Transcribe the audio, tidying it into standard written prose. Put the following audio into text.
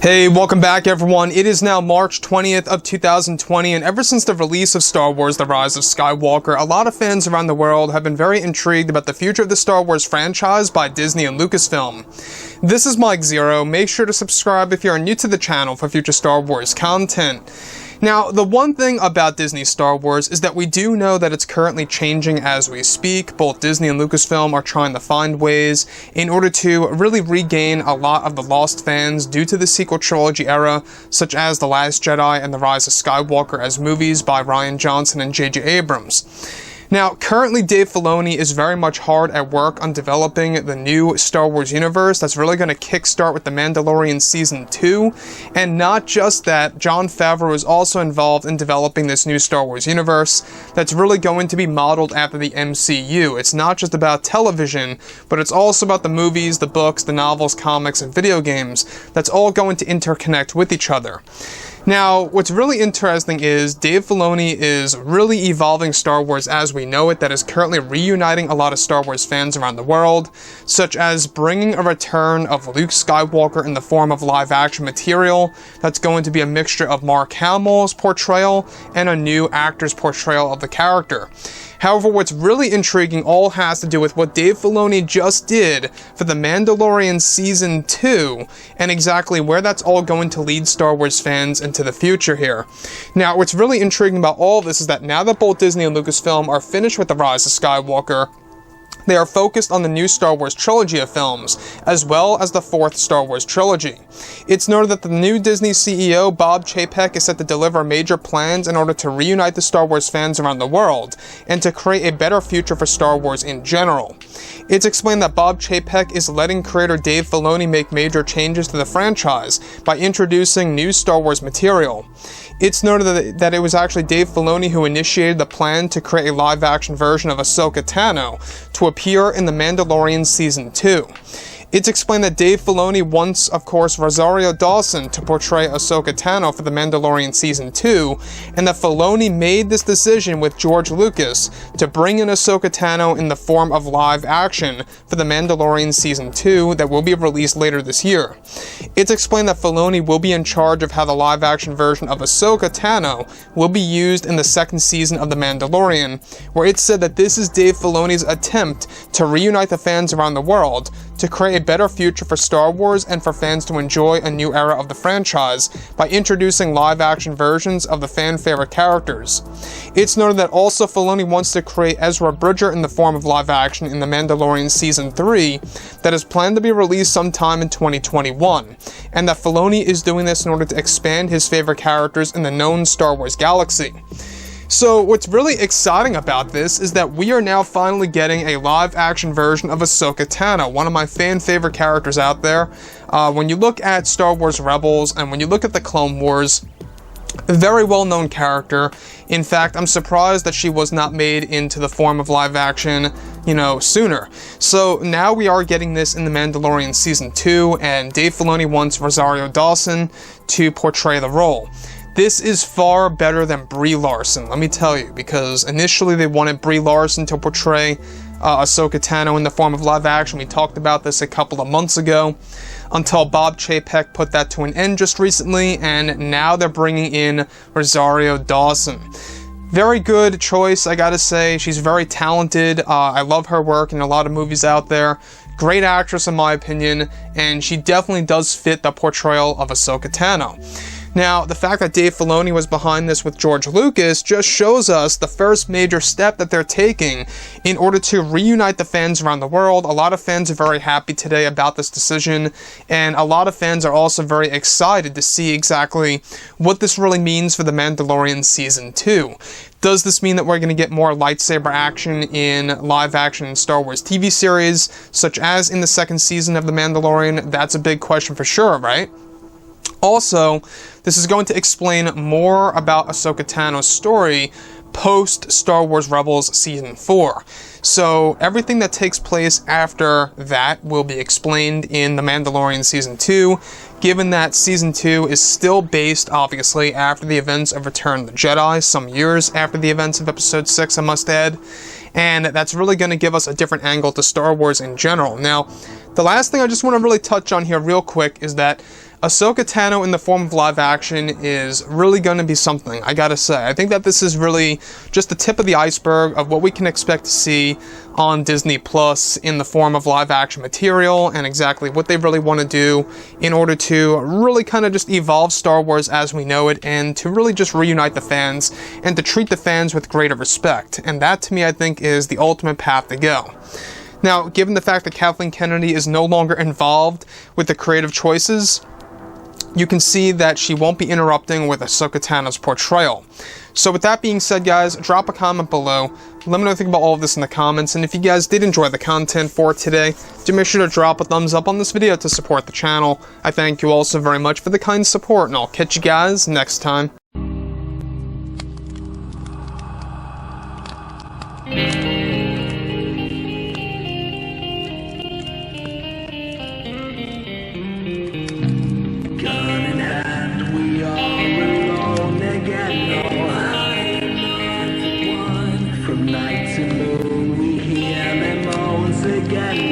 Hey, welcome back everyone. It is now March 20th of 2020, and ever since the release of Star Wars: The Rise of Skywalker, a lot of fans around the world have been very intrigued about the future of the Star Wars franchise by Disney and Lucasfilm. This is Mike Zero. Make sure to subscribe if you're new to the channel for future Star Wars content. Now, the one thing about Disney Star Wars is that we do know that it's currently changing as we speak. Both Disney and Lucasfilm are trying to find ways in order to really regain a lot of the lost fans due to the sequel trilogy era, such as The Last Jedi and The Rise of Skywalker as movies by Rian Johnson and J.J. Abrams. Now, currently Dave Filoni is very much hard at work on developing the new Star Wars universe that's really going to kickstart with The Mandalorian Season 2, and not just that, Jon Favreau is also involved in developing this new Star Wars universe that's really going to be modeled after the MCU. It's not just about television, but it's also about the movies, the books, the novels, comics, and video games that's all going to interconnect with each other. Now, what's really interesting is Dave Filoni is really evolving Star Wars as we know it, that is currently reuniting a lot of Star Wars fans around the world, such as bringing a return of Luke Skywalker in the form of live-action material that's going to be a mixture of Mark Hamill's portrayal and a new actor's portrayal of the character. However, what's really intriguing all has to do with what Dave Filoni just did for The Mandalorian Season 2, and exactly where that's all going to lead Star Wars fans into the future here. Now, what's really intriguing about all of this is that now that both Disney and Lucasfilm are finished with The Rise of Skywalker, they are focused on the new Star Wars trilogy of films, as well as the fourth Star Wars trilogy. It's noted that the new Disney CEO, Bob Chapek, is set to deliver major plans in order to reunite the Star Wars fans around the world, and to create a better future for Star Wars in general. It's explained that Bob Chapek is letting creator Dave Filoni make major changes to the franchise by introducing new Star Wars material. It's noted that it was actually Dave Filoni who initiated the plan to create a live-action version of Ahsoka Tano to appear in The Mandalorian Season 2. It's explained that Dave Filoni wants, of course, Rosario Dawson to portray Ahsoka Tano for The Mandalorian Season 2, and that Filoni made this decision with George Lucas to bring in Ahsoka Tano in the form of live action for The Mandalorian Season 2 that will be released later this year. It's explained that Filoni will be in charge of how the live action version of Ahsoka Tano will be used in the second season of The Mandalorian, where it's said that this is Dave Filoni's attempt to reunite the fans around the world, to create a better future for Star Wars and for fans to enjoy a new era of the franchise by introducing live-action versions of the fan-favorite characters. It's noted that also Filoni wants to create Ezra Bridger in the form of live-action in The Mandalorian Season 3 that is planned to be released sometime in 2021, and that Filoni is doing this in order to expand his favorite characters in the known Star Wars galaxy. So what's really exciting about this is that we are now finally getting a live-action version of Ahsoka Tano, one of my fan-favorite characters out there. When you look at Star Wars Rebels and when you look at the Clone Wars, a very well-known character. In fact, I'm surprised that she was not made into the form of live-action, sooner. So now we are getting this in The Mandalorian Season 2, and Dave Filoni wants Rosario Dawson to portray the role. This is far better than Brie Larson, let me tell you, because initially they wanted Brie Larson to portray Ahsoka Tano in the form of live action. We talked about this a couple of months ago, until Bob Chapek put that to an end just recently, and now they're bringing in Rosario Dawson. Very good choice, I gotta say. She's very talented. I love her work in a lot of movies out there. Great actress in my opinion, and she definitely does fit the portrayal of Ahsoka Tano. Now, the fact that Dave Filoni was behind this with George Lucas just shows us the first major step that they're taking in order to reunite the fans around the world. A lot of fans are very happy today about this decision, and a lot of fans are also very excited to see exactly what this really means for The Mandalorian Season 2. Does this mean that we're going to get more lightsaber action in live-action Star Wars TV series, such as in the second season of The Mandalorian? That's a big question for sure, right? Also, this is going to explain more about Ahsoka Tano's story post-Star Wars Rebels Season 4. So everything that takes place after that will be explained in The Mandalorian Season 2, given that Season 2 is still based, obviously, after the events of Return of the Jedi, some years after the events of Episode 6, I must add. And that's really going to give us a different angle to Star Wars in general. Now, the last thing I just want to really touch on here real quick is that Ahsoka Tano in the form of live action is really going to be something, I gotta say. I think that this is really just the tip of the iceberg of what we can expect to see on Disney Plus in the form of live action material, and exactly what they really want to do in order to really kind of just evolve Star Wars as we know it, and to really just reunite the fans and to treat the fans with greater respect. And that, to me, I think is the ultimate path to go. Now, given the fact that Kathleen Kennedy is no longer involved with the creative choices, you can see that she won't be interrupting with Ahsoka Tano's portrayal. So with that being said, guys, drop a comment below. Let me know what you think about all of this in the comments, and if you guys did enjoy the content for today, do make sure to drop a thumbs up on this video to support the channel. I thank you all so very much for the kind support, and I'll catch you guys next time. Night to moon, we hear them moans again.